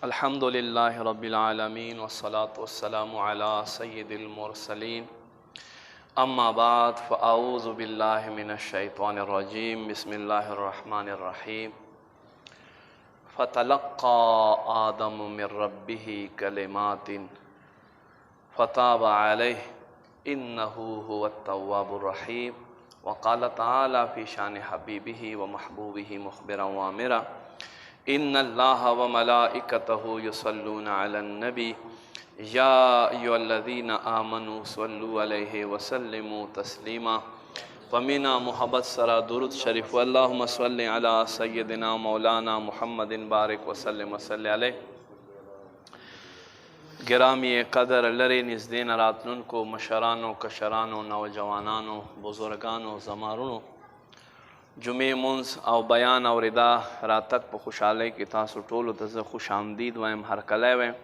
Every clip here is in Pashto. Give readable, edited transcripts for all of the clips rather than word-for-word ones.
अल्हम्दुलिल्लाहि रब्बिल आलमीन वस्सलातु वस्सलामु अला सय्यिदिल मुरसलीन अम्मा बाद फ़अऊज़ु बिल्लाहि मिनश शैतानिर रजीम बिस्मिल्लाहिर रहमानिर रहीम फ़तलक़्क़ा आदमु मिर रब्बिही कलिमातिन फ़ताब अलैहि इन्नहु हुवत तव्वाबुर रहीम वक़ाल तआला फ़ी शानि हबीबिही व महबूबिही मुख़बिरन व आमिरा इन्नल्लाह व मलाइकतहु युसल्लूना अलन नबी या अय्युहल्लज़ीना आमनू सल्लु अलैहि व सल्लिमू तस्लीमा फ़मिना मुहब्बत सरा दुरूद शरीफ अल्लाहुम्मा सल्लि अला सय्यदिना मौलाना मुहम्मदिन बारिक व सल्लिम व सल्लि अलैहि। गिरामी कदर लरे नज़दीन रातनुन को मशरानो कशरानो नौजवानानो बुजुर्गानो ज़मारुनो जुमे मुंस और बयान और रिदा रातक पर खुशाले की तासु टोलो तज़ खुश आमदीद वैम हर कले वैम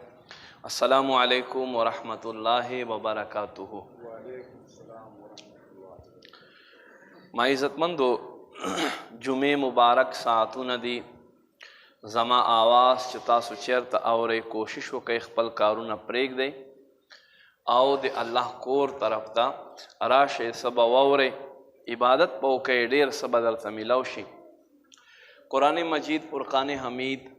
अस्सलामु अलैकुम व रहमतुल्लाहि व बरकातुहु। मा इज़्ज़तमंदो जुमे मुबारक सातु नदी ज़मा आवाज़ च तासु चेरत और कोशिश वकई खपल कारुना प्रेग दे आओ दे अल्लाह कोर तरफ दा राशे सब वौरे इबादत पौके डेर सबदर तमिलौशी। कुरान मजीद फुरकान हमीद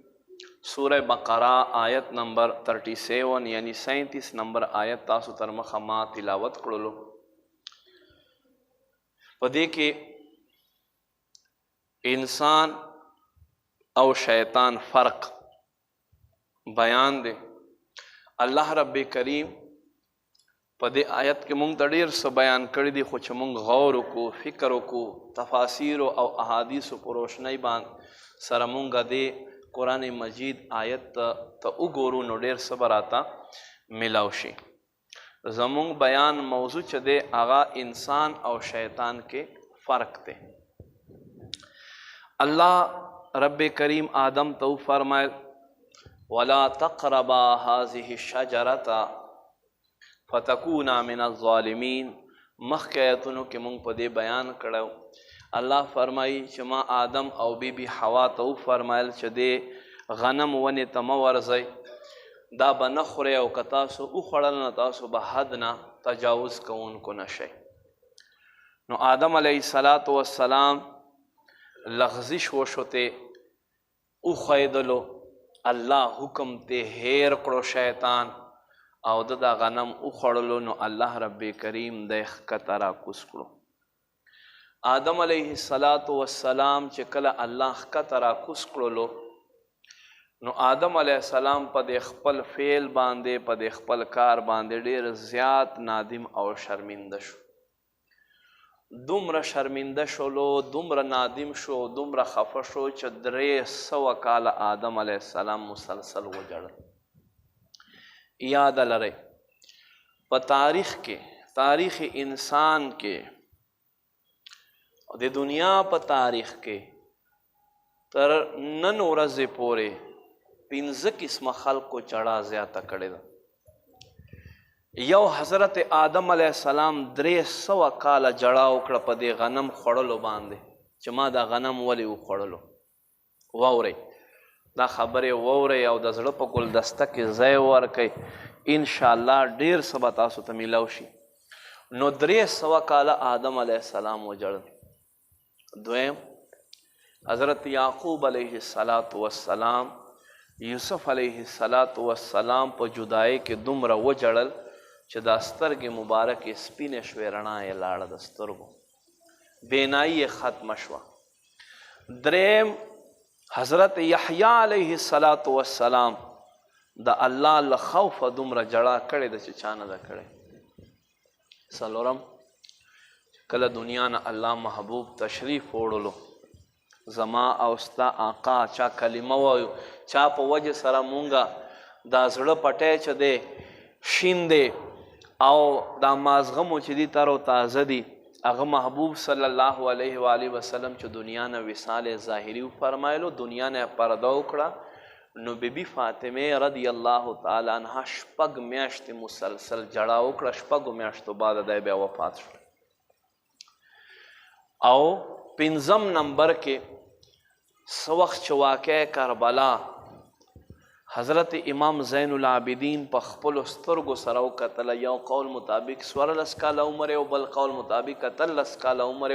सूरह बकरा आयत नंबर 37 यानी 37 नंबर आयत तासु तरमखमा तिलावत करो पदे के इंसान और शैतान फ़र्क बयान दे। अल्लाह रब्बे करीम पदे आयत के मुंग तड़ेर से बयान कर दी खुच मुंग गौर को फ़िक्र को तफासिर और अहादीस को रोशनाई बांध सर मुंग दे कुरान मजीद आयत तो उगोरू नोडेर सबराता मिलावशी जमुंग बयान मौजू चदे आगा इंसान और शैतान के फ़र्क थे। अल्लाह रब्बे करीम आदम तो फरमाए वला तक़रबा हाज़िहि शजरता फ़तकूना मिनज़्ज़ालिमीन मखकयतुनु के मुंग पदे बयान करो। अल्लाह फरमाई चमा आदम और बीबी हवा तो फरमायल चदे गनम वन तमवरज़ दा बनखुरे और कतासो उखड़ल न तासो बहदना तजावुज़ कौन को नशे नो आदम अलैहिस्सलातु वस्सलाम लग़ज़िश वशोते उखैदलो अल्लाह हुक्म ते हेर करो शैतान और दा गनम उखड़लो नो अल्लाह रब्बे करीम देख कतरा कुस्कड़ो। आदम अलैहिस्सलातु वस्सलाम चकला अल्लाह कतरा कुस्कड़ो नो आदम अलैहिस्सलाम पद खपल फेल बांधे पद खपल कार बांधे डेर ज़्याद नादिम और शर्मिंदा शो। दुम्र शर्मिंदा शोलो दुम्र नादिम शो दुम्र खफ़ा शो च 300 काल आदम अलैहिस्सलाम मुसलसल वजड़। याद लरे प तारीख़ इंसान के दे दुनिया प तारीख़ के तर नन वरज़े पोरे 15 किस्म खल्क़ को चढ़ा ज़्यादा करे दा। यौ हज़रत आदम अलैहिस्सलाम 300 काल जड़ा उकड़ पदे गनम खड़लो बांधे चमा दा गनम वली उखड़लो वौरे दा खबरे वौरे और दजड़ पकुल दस्तक ज़य वर के इंशाअल्लाह डेर सब तासु तमिलौशी नो 300 काल आदम अलैहिस्सलाम वजड़। द्वयम हज़रत याक़ूब अलैहिस्सलातु वस्सलाम यूसुफ अलैहिस्सलातु वस्सलाम पर जुदाई के दुम्र वजड़ल च दस्तर के मुबारक स्पिन श्वेरणा लाड़ दस्तरगो बेनाई ख़त्म शवा। द्रेम हज़रत यहया अलैहिस्सलातु वस्सलाम दा अल्लाह लखौफ दुम्र जड़ा कड़े द चाना दा कड़े। सलोरम कल दुनिया न अल्लाह महबूब तशरीफ़ ओढ़लो ज़मा औस्ता आका चा कलिमा वायु चा प वज सरा मूंगा दा ज़ड़ पटे च दे शिंदे आओ दा माज़गम चदी तरो ताज़दी अग महबूब सल्लल्लाहु अलैहि वाली वसल्लम च दुनिया न विसाल ज़ाहिरी फरमायलो दुनिया ने पर्दा उकड़ा नो बीबी फ़ातिमे रदी अल्लाह ताला अन्हा शपग म्याश्त मुसलसल जड़ा उकड़ा शपग म्याश्त बाद दे बे वफात शो। आओ پنځم نمبر کې سوخ چې واقع کربلا حضرت امام زین العابدین په خپلو سترګو سره وکتله. یو قول مطابق 14 کاله عمر او بل قول مطابق 13 کاله عمر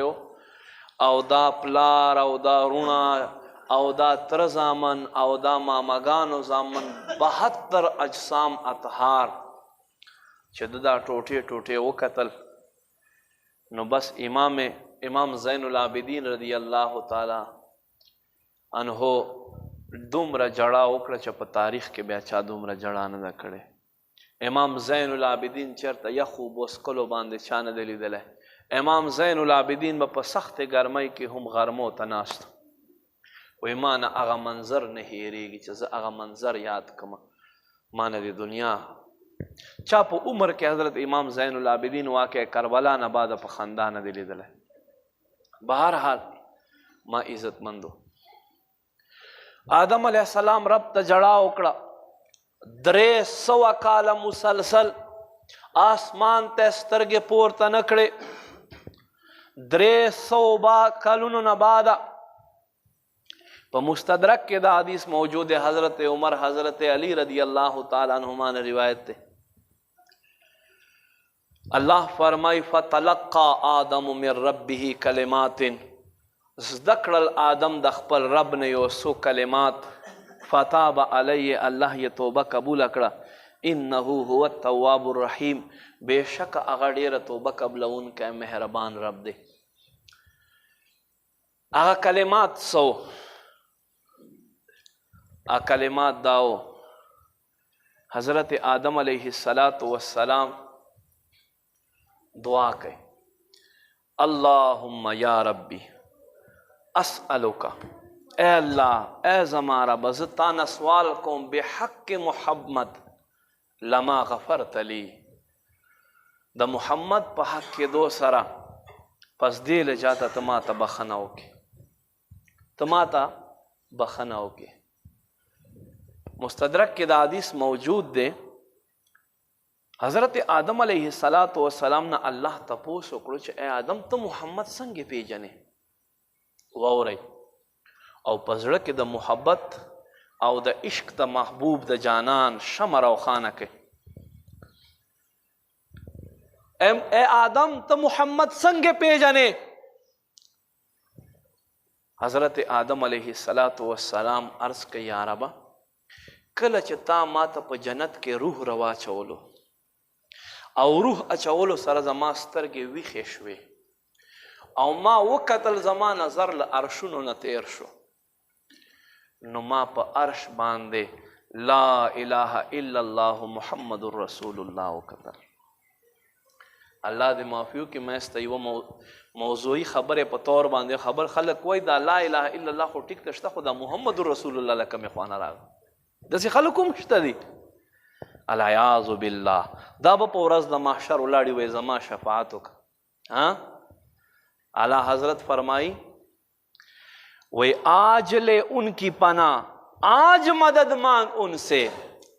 او دا پلار او دا رونه او دا تر زامن او دا مامگانو زامن 72 اجسام اطهار چې دا ټوټې ټوټې وکتل نو بس امام زین العابدین رضی الله تعالی عنه دومره جړه وکړه چې په تاریخ کې بیا چا دومره جړه نه ده کړې. امام زین العابدین چېرته یخو بوسکلو باندې چا نه دی لیدلی. امام زین العابدین به په سختې ګرمۍ کې هم غرمو ته ناست وایي ما نه هغه منظر نه هېرېږي چې زه هغه منظر یاد کړم ما نه د دنیا چا په عمر کې حضرت امام زین العابدین واقع کربلا نه بعد په خندا نه دی لیدلی. بهرحال ما عزتمندو آدم علیہ السلام رب ته جړه وکړه 300 کاله مسلسل آسمان ته سترګې پورته نه کړې. 300 کلونو نه بعد په مستدرک کې دا حدیث موجود ہے. حضرت عمر حضرت علی رضی اللہ تعالی عنہما نے روایت تے اللہ فرمائی فتلقى آدم من ربه کلمات زدکړل آدم د خپل رب نه یو څو کلمات فتاب علیه الله یې توبه قبول کړه انه هو التواب الرحیم بېشکه هغه ډېره توبه قبلونکی مهربان رب دی. هغه کلمات څه هغه کلمات داو حضرت آدم علیه السلام دعا کوي اللهم یا ربی اسألوکا اے اللہ اے زما رب زه تانه سوال کوم بحق محمد لما غفرت لی د محمد په حق کې دو سره پس دی لجاته ته ما ته بخښنه وکړې ته ما ته بخښنه وکړې. مستدرک کې دا حدیث موجود دی. حضرت آدم علیہ السلام نه الله تپوس وکړو چې اے آدم ته محمد څنګه پیژنې واورئ او په زړه کې د محبت او د عشق د محبوب د جانان شمع روښانه کړئ. اے آدم ته محمد څنګه پیژنې؟ حضرت آدم علیہ السلام عرض کوي یا ربه کله چې تا ما ته په جنت کې روح رواچولو او روح اچولو سره زما سترګې ویښې شوې او ما وکتل زما نظر له عرشونو نه تیر شو نو ما په عرش باندې لا اله الا الله محمد رسول الله وکتل. الله دې معافیو کې ما سته یوه موضوعي خبرې په طور باندې خبر خلک وایي دا لا اله الا الله خو ټیک ته شته خو دا محمد رسول الله لکه مې خوانه راغله داسې خلک هم شته دي العیاذ بالله. دا به په ورځ د محشر ولاړې وایي زما شفاعت وکړه. اعلیٰ حضرت فرمائی وی آج لے ان کی پناہ آج مدد مانگ ان سے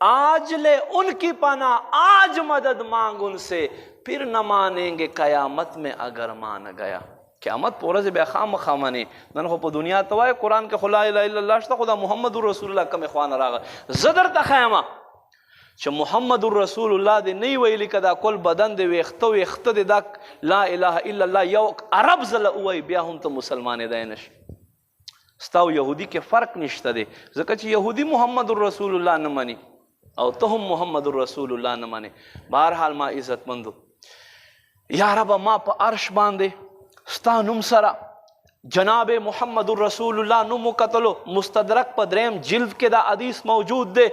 آج لے ان کی پناہ آج مدد مانگ ان سے پھر نہ مانیں گے قیامت میں اگر مان گیا. قیامت پورا سے بے خام خامنی نن خو په دنیا ته وای قرآن کې خو لا اله الا الله شته خو دا محمد رسول الله کم اخوان راغه زدر تخیمه چې محمد رسول الله دی نه ویلی که دا کل بدن دی ویخته دی دا لا اله الا الله یو عرب زله ووایي بیا هم ته مسلمانېدی نشي. ستا او یهودي کې فرق نشته دی ځکه چې یهودي محمد رسول الله نه مني او ته هم محمد رسول الله نه مني. بهرحال ما عزتمندو یا رب ما په عرش باندې ستا نوم سره جناب محمد رسول اللہ نمو قتلو مستدرک پا دریم جلد کے دا حدیث موجود دے.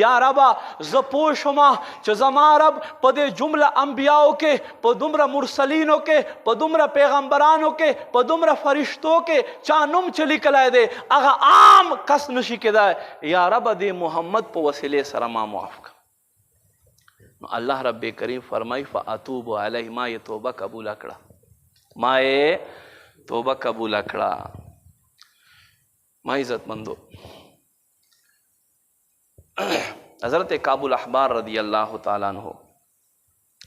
یا ربا زپوشما چا زما رب پا دے جملہ انبیاءوں کے پا دمرہ مرسلینوں کے پا دمرہ پیغمبرانوں کے پا دمرہ فرشتوں کے چا نم چلی کلائے دے اگا عام کس نشی کے دائے یا رب دے محمد پا وسیلے سرما معاف کا. اللہ رب کریم فرمائی فاتوب علیہ ما یہ توبہ قبول اکڑا ما یہ توبہ قبول اکڑا. ما عزت مندو حضرت کعب الاحبار رضی اللہ تعالیٰ عنہ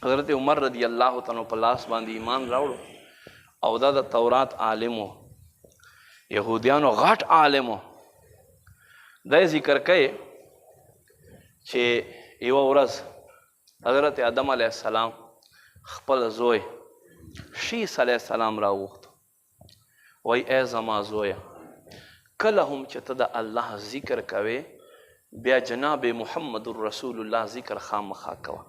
حضرت عمر رضی اللہ تعالیٰ عنہ پلاس باندی ایمان راوڑو او دا تورات عالمو یهودیانو غټ عالمو دی ذکر کوي چې یوه ورځ حضرت آدم علیه السلام خپل زوی شیس علیه السلام راوغوښتو وایي ای زما زویه کله هم چې ته د الله ذکر کوې بیا جناب محمد رسول الله ذکر خامخا کوه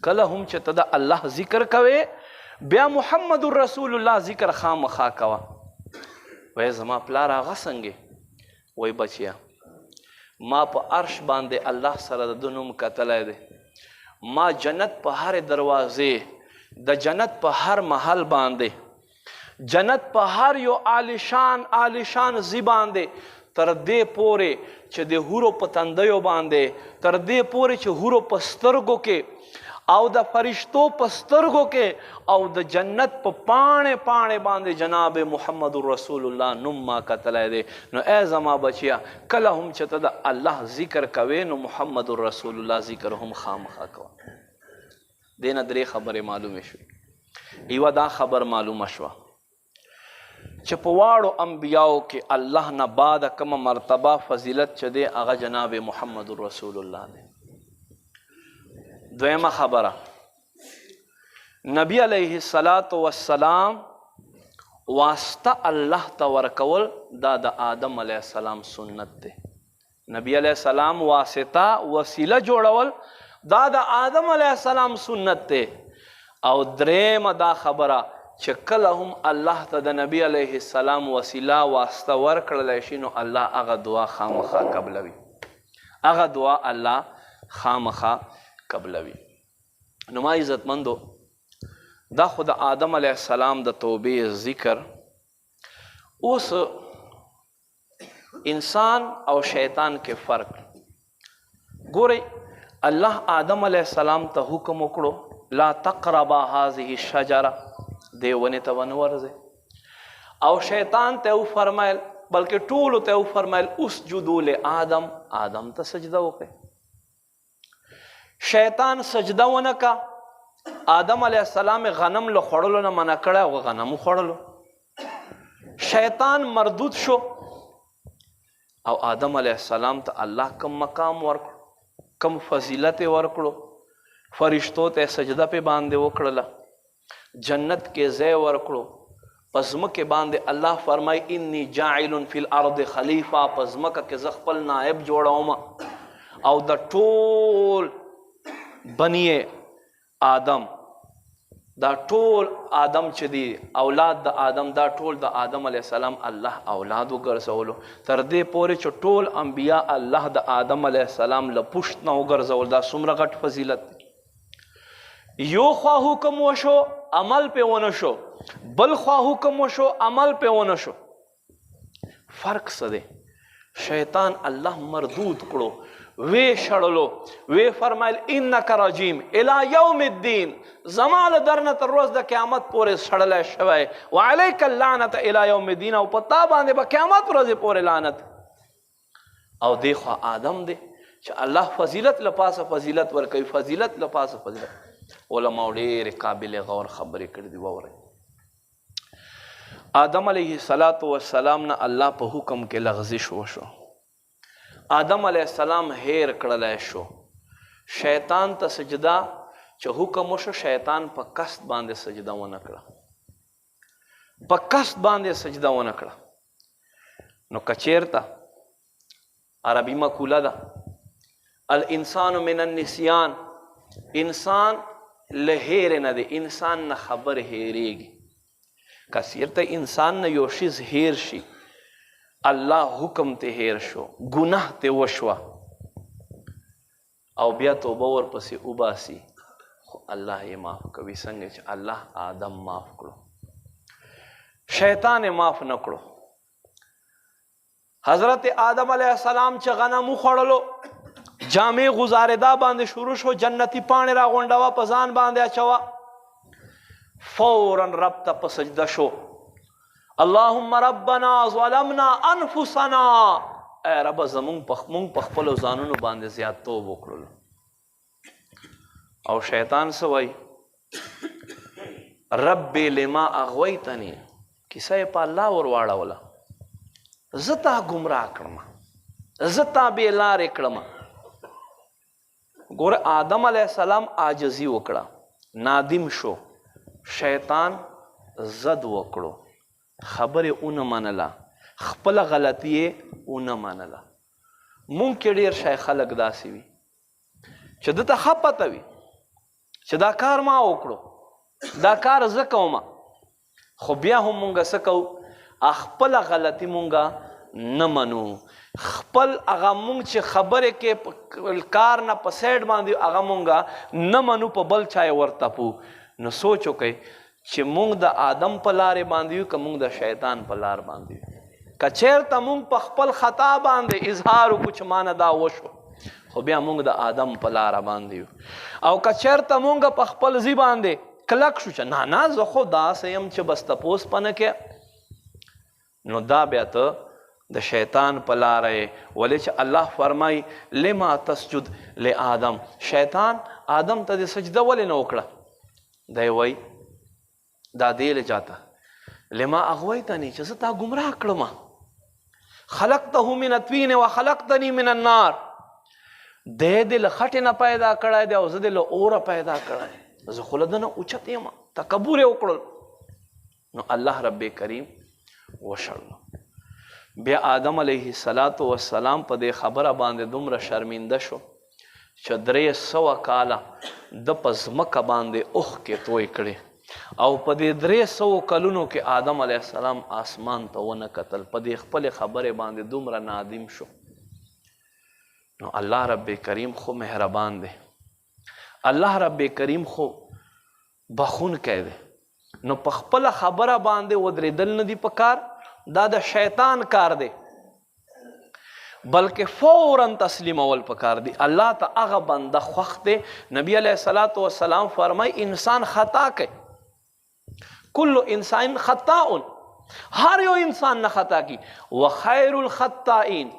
کله هم چې ته د الله ذکر کوې بیا محمد رسول الله ذکر خامخا کوه وایي زما پلار هغه څنګې وایي بچیا ما په عرش باندې الله سره د ده نوم کتلی دی ما جنت په هرې دروازې د جنت په هر محل باندې جنت په هر یو عالیشان زی باندې تر دې پورې چې د حورو په تندیو باندې تر دې پورې چې حورو په سترګو کې او د فرشتو په سترګو کې او د جنت په پاڼې باندې جناب محمد رسول الله نوم ما کتلی دی نو ای زما بچیا کله هم چې ته د الله ذکر کوې نو محمد رسول الله ذکر هم خامخا کوه دې نه درې خبرې معلومې شوې یوه دا خبر معلومه شوه چې په واړو انبیاو کې الله نه بعد کومه مرتبه فضیلت چې دی هغه جناب محمد رسول الله دی دویمه خبره نبی علیه السلام واسطه الله ته ورکول دا د آدم علیه السلام سنت دی نبی علیه السلام واسطه وسیله جوړول دا د آدم علیه السلام سنت دی او درېمه دا خبره چې کله هم الله ته د نبی علیه السلام وسیله واسطه ورکړلی شي نو الله هغه دعا خامخا قبلوي هغه دعا الله خامخا قبلوي نو ما عزتمندو دا خو د آدم علیه السلام د توبې ذکر اوس انسان او شیطان کې فرق ګورئ الله آدم علیه السلام ته حکم وکړو لا تقربا هذه الشجره دې ونې ته ونه ورځئ او شیطان ته وفرمیل بلکې ټولو ته وفرمیل اسجدو لآدم آدم ته سجده وکړئ شیطان سجده ونه کا آدم علیه السلام غنم له خوړلو نه منع کړی او غنم وخوړلو شیطان مردود شو او آدم علیه السلام ته الله کم مقام ورکړو کم فضیلت ورکړو فرشتو ته سجده پې باندې وکړله جنت کې ځای ورکړو په ځمکې باندې الله فرمایي انی جاعل فی الارض خلیفه په ځمکه کې زه خپل نائب جوړوم او د ټول بنی آدم دا ټول آدم چې دی اولاد د آدم دا ټول د آدم علیه السلام الله اولاد وګرځولو تر دې پورې چې ټول انبیا الله د آدم علیه السلام له پشت نه وګرځول دا څومره غټ فضیلت دی یو خوا حکم وشو عمل پې ونه شو بل خوا حکم وشو عمل پې ونه شو فرق څه دی شیطان الله مردود کړو وی شړلو وی فرمایل انک رجیم الی یوم الدین زما له درنه تر ورځ د قیامت پورې شړلی شوی وعلیک اللعنة الی یوم الدین او په تا باندې به قیامت ورځې پورې لعنت او دی خوا آدم دی چې الله فضیلت له پاسه فضیلت ورکوي فضیلت له پاسه فضیلت علماء ډېرې قابل غور خبرې کړي دي واورئ آدم علیه السلام نه الله په حکم کې لغزش وشو آدم علیه السلام هیر کړلی شو شیطان ته سجده چې حکم وشو شیطان په قصد باندې سجده ونه کړه په قصد باندې سجده ونه کړه نو که چېرته عربي مقوله ده الانسان من النسیان انسان له هیرې نه دی انسان نه خبر هیریږي که چېرته انسان نه یو شیز هیر شي الله حکم ته هیر شو ګناه ته وشوه او بیا توبه ورپسې وباسي خو الله یې معاف کوي څنګه چې الله آدم معاف کړو شیطان یې معاف نه کړو حضرت آدم علیه السلام چې غنم وخوړلو جامې غزارېدا باندې شروع شو جنتي پاڼې راغونډوه په ځان باندې اچوه فوراً رب ته په سجده شو اللهم ربنا ظلمنا انفسنا اے رب زمونږ په خپلو ځانونو باندې زیاتوب وکړلو او شیطان څه وایي رب لما اغویتنی کیسه یې په الله ور واړوله زه تا ګمراه کړم، زه تا بې لارې کړم. ګوره آدم علیه السلام عاجزي وکړه، نادم شو، شیطان زد وکړو، خبرې اونه منله، خپله غلطي یې اونه منله. مونږ کې ډېر شی خلک داسې وي چې ده ته ښه پته وي چې دا کار ما وکړو، دا کار زه کومه، خو بیا هم مونږ څه کوو؟ خپله غلطي مونږ نه منو، خپل هغه مونږ چې خبرې کې کار نه په سایډ باندې هغه مونږ نه منو، په بل چا یې ورتپو. نو سوچ وکئ چې مونږ د آدم په لارې باندې یو که مونږ د شیطان په لار باندې یو. که چېرته مونږ په خپل خطا باندې اظهار وکړو چې ما نه دا وشو، خو بیا مونږ د آدم په لاره باندې یو. او که چېرته مونږ په خپل ځي باندې کلک شو چې نه زه خو داسې یم چې بس تپوس په نه کې، نو دا بیا ته د شیطان په لاره یې. ولې چې الله فرمایي لما تسجد لآدم، شیطان آدم ته د سجده ولې نه وکړه؟ دی وایي دا دې لجاته لما اغویتنی چې زه تا ګمراه کړم، خلقته من الطین وخلقتنی من النار، دی دې له خټې نه پیدا کړی دی او زه دې له اوره پیدا کړی، زه خو له ده نه اوچت یم، تکبر یې وکړل. نو الله رب کریم وشړلو. بیا آدم علیه السلام په دې خبره باندې دومره شرمنده شو چې 300 کاله د په ځمکه باندې اوښکې توی کړې، او په دې 300 کلونو کې آدم علیه السلام آسمان ته ونه کتل، په دې خپلې خبرې باندې دومره نادم شو. نو الله رب کریم خو مهربان دی، الله رب کریم خو بخونکی دی. نو په خپله خبره باندې ودرېدل نه دي پکار، دا د شیطان کار دی، بلکې فوراً تسلیمول پکار دی. الله ته هغه بنده خوښ دی. نبی علیه السلام فرمای انسان خطا کوي، کل انسان خطاء، هر یو انسان نه خطا کی، وخیر الخطائین،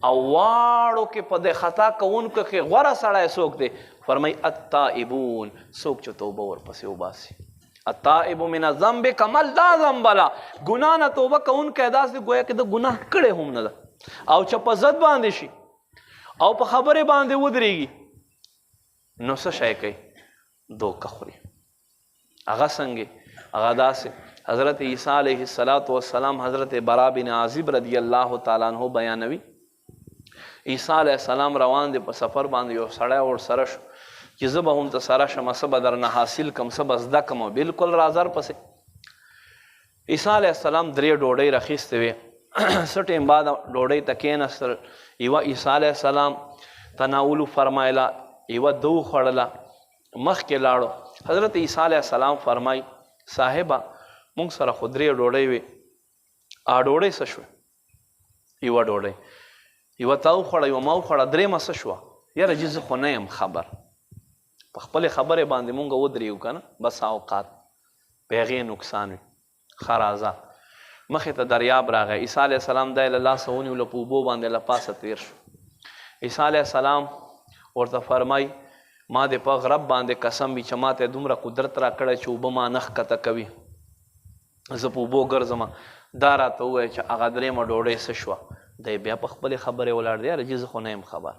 او واړو کې په دې خطا کوونکو کې غوره سړی څوک دی؟ فرمای التائبون، څوک چې توبه ورپسې وباسي. التائب من الذنب کمن لا ذنب له، ګناه نه توبه کوونکی داسې گویا کې د ګناه کړی هم نه ده. او چې په ضد باندې شي او په خبرې باندې ودرېږي، نو څه شی کوي؟ دوکه خوري. هغه څنګه؟ هغه داسې حضرت عیسی علیه السلام حضرت برا بن عازب رضی الله تعالی عنہ بیانوي، عیسی علیه السلام روان دی په سفر باندې، یو سړی ورسره شو چې زه به هم ته سره شم، څه به درنه حاصل کم، څه به زده کم، بلکل رازر پسې. عیسی علیه السلام 3 ډوډۍ راخیستې وې، څه ټیم بعد ډوډۍ ته کېناستل، یوه عیسی علیه السلام تناولو فرمایله، یوه دو خوړله، مخکې لاړو. حضرت عیسی علیه السلام فرمای صاحبه موږ سره خو 3 ډوډۍ وې، ډوډۍ څه شوه؟ یوه ډوډۍ، یوه تا وخوړه، یوه ما وخوړه، 3مه څه شوه؟ یاره جي زه خو نه یم خبر. په خپلې خبرې باندې مونږ ودرېږو که نه، بس اوقات په هغې نقصان وي. ښه راځه مخې ته دریاب راغی، عیسی علیه السلام دی له لاسه ونیوله، په اوبو باندې له پاسه تیر شو. عیسی علیه السلام ورته فرمای ما دې په غرب باندې قسم وي چې ما ته دومره قدرت را کړی چې اوبه ما نه ښکته کوي، زه په اوبو ګرځم. دا راته ووایه چې هغه 3مه ډوډۍ څه شوه؟ دی بیا په خپلې خبرې ولاړ دی، یاره جي زه خو نه یم خبر،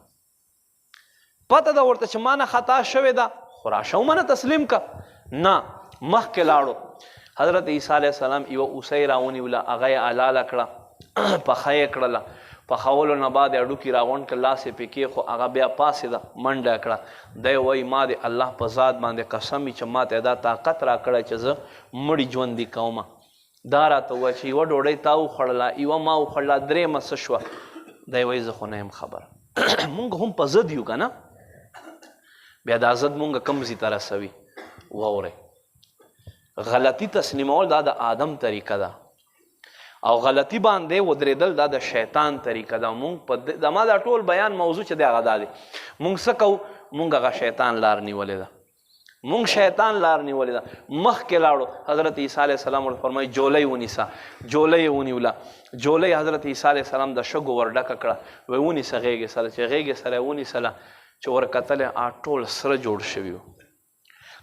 پته ده ورته چې ما نه خطا شوې ده، خو راشه ومنه تسلیم که نه. مخکې لاړو، حضرت عیسی علیه السلام یوه اوسۍ راونیوله، هغه یې حلاله کړه، پخه یې کړله، پخولو نه بعد یې هډوکي راغونډ کړه، لاس یې پې کېښو، هغه بیا پاسېده، منډه یې کړه. دی وایي ما د الله په ذات باندې قسم وي چې ما ته دا طاقت را کړی چې زه مړي ژوندي کومه. دا راته ووایه چې یوه ډوډۍ تا وخوړله، یوه ما وخوړله، 3مه څه شوه؟ دی وایي زه خو نه یم خبر. مونږ هم په ضد یو که نه، بیا دا ضد مونږ کوم ځي ته رسوي؟ واورئ، غلطي تسلیمول دا د آدم طریقه ده، او غلطي باندې ودرېدل دا د شیطان طریقه ده. مونږ په ما دا ټول بیان موضوع چې دی هغه دا دی، مونږ څه کوو؟ مونږ هغه شیطان لار نیولې ده، مونږ شیطان لار نیولې ده. مخکې لاړو، حضرت عیسی علیه السلام ورته فرمایي جولۍ ونیسه، جولۍ یې ونیوله، جولۍ حضرت عیسی علیه السلام د شګو ور ډکه کړه، وایي ونیسه غېږې سره، چې غېږې سره یې ونیسله، چې ورکتل ټول سره جوړ شوي وو.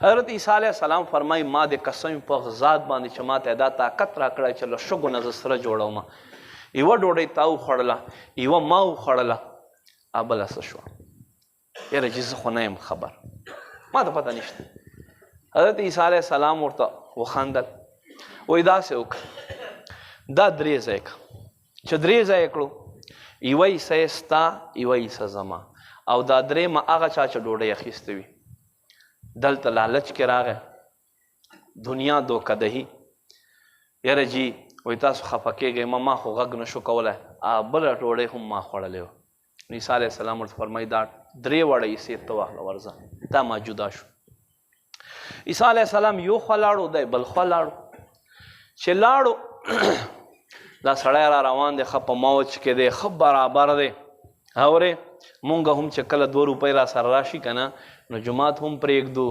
حضرت عیسی علیه السلام فرمایي ما د قسم په ذات باندې چې ما ته دا طاقت را کړی چې له شګو نه زه سره جوړوم. یوه ډوډۍ تا وخوړله یوه ما وخوړله بله څه شوه یاره چې زه خو نه یم خبر ما ته پته نشته حضرت عیسی علیه السلام ورته وخندل وایي داسې وکړه دا درې ځای که چې درې ځای کړو یوه حصه یې ستا یوه حصه زما او دا درېیمه هغه چا چې ډوډۍ اخیستې وي دلته لالچ کې راغی دنیا دوکه دهي یاره جي وایي تاسو خفه کېږئ ما خو غږ نشو کولی بله ډوډۍ هم ما خوړلی وه عیسی علیه السلام ورته فرمایي دا درې وړه حصې ته واخله ورځه دا ما جدا شو عیسی علیه السلام یو خوا لاړو دی بل خوا لاړو چې لاړو دا سړی را روان دی ښه په موج کې دی ښه برابر دی اورې مونږ هم چې کله 2 روپۍ را سره راشي که نه نو جماعت هم پرېږدو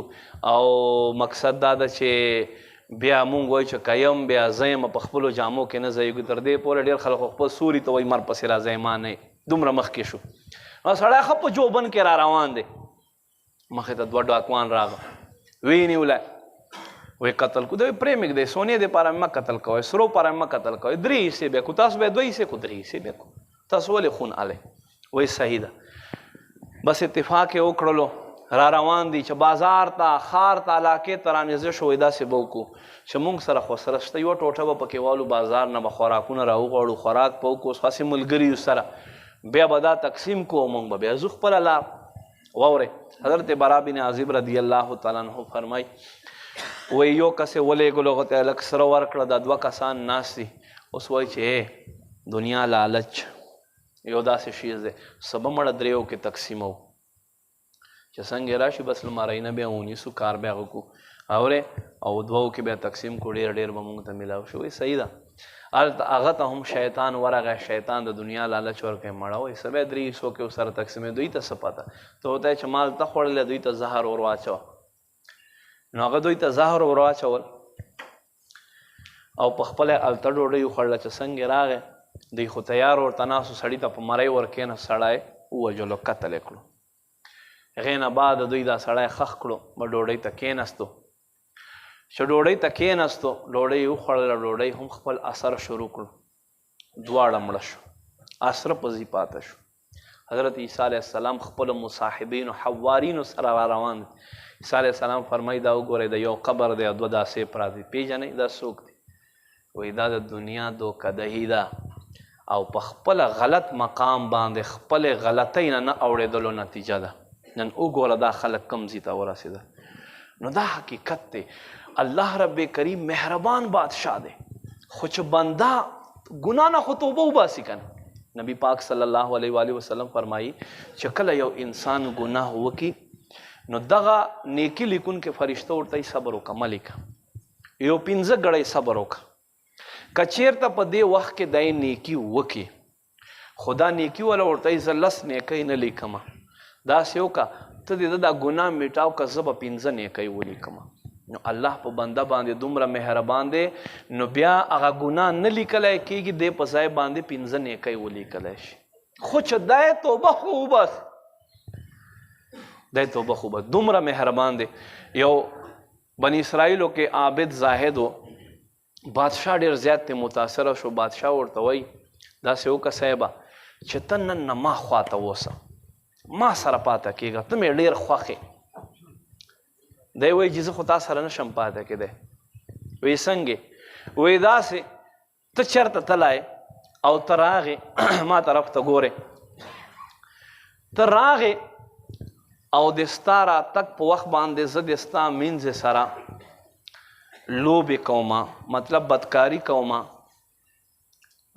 او مقصد دا ده چې بیا مونږ وایو چې که یم بیا زه یم په خپلو جامو کې نه ځایږو تر دې پورې ډېر خلک خپل سوري ته وایي مر پسې راځئ ما نه دومره مخکې شو سړی ښه په جوبن کې را روان دی مخې ته 2 ډاکوان راغله ویې نیولی وایي قتل کو دی پرې مږدئ سونې دپاره مه قتل کوئ سرو پاره مه قتل کوئ 3 حصې بیا کو تاسو بیا 2 حصې کو 3 حصې بیا کو تاسو ولې خون الی وایي صحیح ده بس اتفاق یې وکړلو را روان دي چې بازار ته ښار ته علاقې ته رانږدې شو وایي داسې به وکړو چې مونږ سره خو سره شته یوه ټوټه به پکې والو بازار نه به خوراکونه راوغواړو خوراک به وکړو هسې ملګریو سره بیا به دا تقسیم کو مونږ به بیا ځو خپله لار واورئ حضرت برا بن عازب رضی الله تعالی عنه فرمایي وایي یو کس یې ولېږلو هغه ته لږ سره ورکړه دا 2 کسان ناست دي اوس وایي چې دنیا لالچ یو داسې شیز دی سبه مړه دریو کې تقسیمو چې څنګه راشي بس لمارۍ نه بیا ونیسو کار بیا وکړو اورې او 2 کې بیا تقسیم کو ډېر ډېر به مونږ ته میلاو شو وایي صحیح ده هغه ته هم شیطان ورغی شیطان د دنیا لالچ ورکوي مړه وایي څه بیا 3 حصو کې ورسره تقسیمې دوی ته څه پته ته ورته چې مال ته خوړلی دوی ته زهر ور واچوه نو هغه دوی ته زهر ور واچول او په خپله هلته ډوډۍ وخوړله چې څنګه راغی دوی خو تیار ورته ناستو سړي ته په مرۍ ورکېنه سړی ووژلو قتل یې کړو هغې نه بعد دوی دا سړی خښ کړو به ډوډۍ ته کېناستو چې ډوډۍ ته کېناستو ډوډۍ یې وخوړله ډوډۍ هم خپل اثر شروع کړو دواړه مړه شو اسره په ځي پاته شو حضرت عیسی علیه السلام خپلو مصاحبینو حوارینو سره را روان دي عیسی علیه السلام فرمایي دا وګورئ د یو قبر دی او 2 داسې پراته دي پېژنئ دا څوک دی وایي دا د دنیا دوکدهي ده او په خپله غلط مقام باندې خپلې غلطۍ نه اورېدلو نتیجه ده نن وګوره دا خلک کم ځي ته ورسېده نو دا حقیقت دی الله رب کریم مهربان بادشاه دی خو چې بنده ګناه نه خو توبه وباسي که نه نبی پاک صلی الله علیه و آله وسلم فرمایي چې کله یو انسان ګناه وکړي نو دغه نیکي لیکونکي فرشته ورته صبر وکړه مه لیکه یو 15 ګړی صبر وکړه که چېرته په دې وخت کې دی نیکي وکړي خو دا نیکي والا ورته زه 10 نیکۍ نه لیکمه داسې وکړه ته د دا ګناه میټاو که زه به 15 نیکۍ ولیکمه نو الله په بنده باندې دومره مهربان دی نو بیا هغه ګناه نه لیکلی کېږي دی په ځای باندې 15 نیکۍ ولیکلی شي خو چې دی توبه خو وباسي دی توبه خو وباسي دومره مهربان دی یو بني اسرائیلو کې عابد زاهد و بادشاه ډېر زیات ته متاثره شو بادشاه ورته وایي داسې وکړه صاحبه چې ته نن نه ما خواته اوسه ما سره پاته کېږه ته مې ډېر خوښ یې دی وایي چې زه خو تا سره نشم پاته کېدی وایي څنګې وایي داسې ته چېرته تلی او ته راغې ما طرف ته ګورې ته راغې او د ستا راتګ په وخت باندې زه د ستا مینځ سره لوبې کومه مطلب بدکاري کومه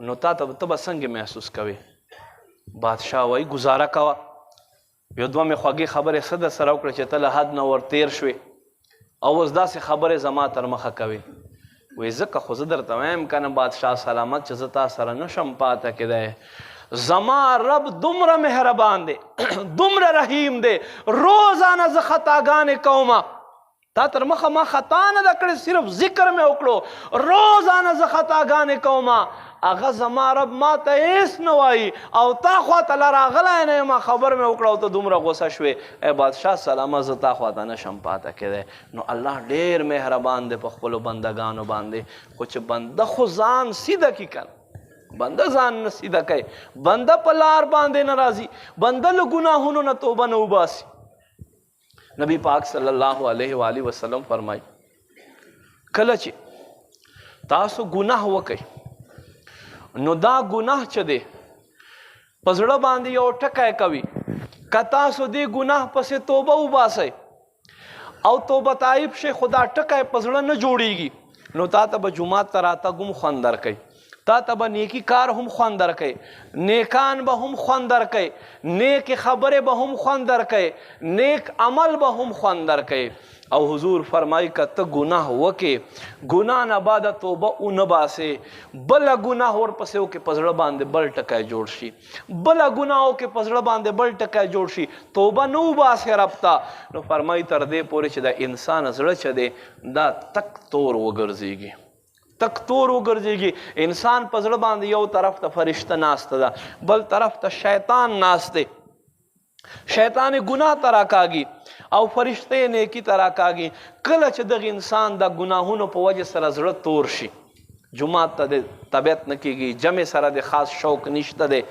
نو تا ته به څنګه محسوس کوې بادشاه وایي ګزاره کوه یو 2 مې خوږې خبرې څه در سره وکړه چې ته له حد نه ورتېر شوې او اوس داسې خبرې زما تر مخه کوې وایي ځکه خو زه درته وایم که نه بادشاه سلامت چې زه تا سره نشم پاته کېدی زما رب دومره مهربان دی دومره رحیم دی روزانه زه خطاګانې کومه تا تر مخه ما خطا نه ده کړې صرف ذکر مې وکړو روزانه زه خطاګانې کومه هغه زما رب ما ته هېڅ نه وایي او تا خواته له راغلی نه یم خبر مې وکړه او ته دومره غوسه شوې ای بادشاه سلامه زه تا خواته نشم پاته کېدی نو الله ډېر مهربان دی په خپلو بندګانو باندې خو چې بنده خو ځان سیده کړي که بنده ځان نه سیده کوي، بنده په لار باندې نه راځي، بنده له ګناهونو نه توبه نه وباسي. نبی پاک صلی الله علیه و آله وسلم فرمایي کله چې تاسو ګناه وکئ نو دا ګناه چې دی په زړه باندې یو ټکی کوي، که تاسو دې ګناه پسې توبه وباسئ او توبه تایب شي، خو دا ټکی په زړه نه جوړیږي نو تا ته به جومات ته راتګ هم خوند درکوي، تا ته به نیکي کار هم خوند درکوي، نیکان به هم خوند درکوي، نیکې خبرې به هم خوند درکوي، نیک عمل به هم خوند درکوي. او حضور فرمایي که ته ګناه وکې ګناه نه بعده توبه ونه باسې، بله ګناه ورپسې وکې په زړه باندې بل ټکی جوړ شي، بله ګناه وکې په زړه باندې بل ټکی جوړ شي، توبه نه وباسې رب ته، نو فرمایي تر دې پورې چې د انسان زړه چې دی دا تک تور وګرځېږي، تک تور وګرځېږي. انسان په زړه باندې یو طرف ته فرشته ناسته ده، بل طرف ته شیطان ناست دی، شیطان ګناه ته راکاږي او فرشته نیکی ته راکاږي. کله چې دغه انسان د ګناهونو په وجه سره زړه تور شي، جومات ته د طبیعت نه کېږي، جمع سره د خاص شوق نشته دی،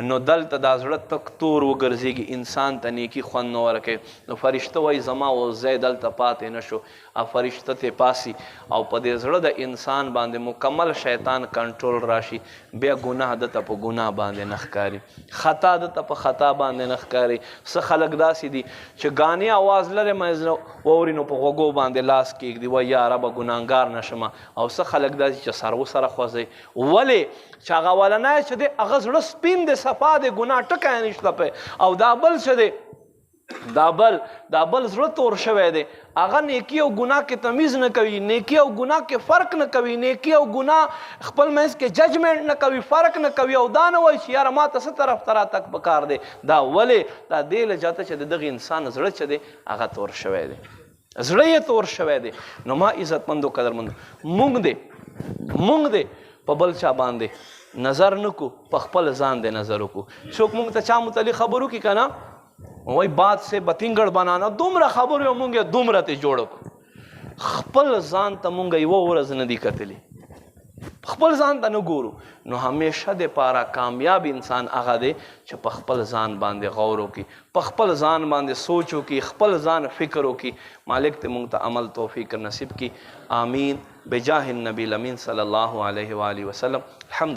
نو دلته دا زړه تک تور وګرځېږي، انسان ته نیکي خوند نه ورکوي. نو فرشته وایي زما ځای دلته پاتې نه شو، او فرشته ته پاسي او په دې زړه د انسان باندې مکمل شیطان کنټرول راشي، بیا ګناه دته په ګناه باندې نه ښکاري، خطا دته په خطا باندې نه ښکاري. څه خلک داسې دي چې ګانې اواز لرې منځ واوري نو په غوږو باندې لاس کېږدي، وایي یا ربه ګناهګار نه شمه. او څه خلک داسې چې سر سره خوځوي، ولې چې هغه اولنی چې دی هغه زړه سپین دی، صفا دی، ګناه ټکی نشته پې. او دا بل چې دی دا بل زړه تور شوی دی، هغه نیکي او ګناه کې تمیز نه کوي، نیکي او ګناه کې فرق نه کوي، نیکي او ګناه خپل منځ کې ججمنټ نه کوي، فرق نه کوي، او دا نه وایي چې یاره ما ته څه طرف ته راتګ پکار دی. دا ولې دا دې له جهته چې د دغه انسان زړه چې دی هغه تور شوی دی، زړه یې تور شوی دی. نو ما عزتمندو قدرمندو مونږ دی په بل چا باندې نظر نه کو، په خپل ځان دی نظر وکړو. څوک مونږ ته چا متعلق خبرو کې که نه وای بات سے بتنګړ بنانا، دومره خبرې او مونږ یې دومره ته جوړ کړو، خپل ځان ته مونږ یوه ورځ نه دي کتلي، خپل ځان ته نه ګورو. نو همیشه د پاره کامیاب انسان هغه دی چې په خپل ځان باندې غور وکړي، په خپل ځان باندې سوچ وکړي، خپل ځان فکر وکړي. مالک ته مونږ ته عمل توفیق نصیب کړي، آمین بجاه النبی الامین صلی الله علیه و آله وسلم. الحمد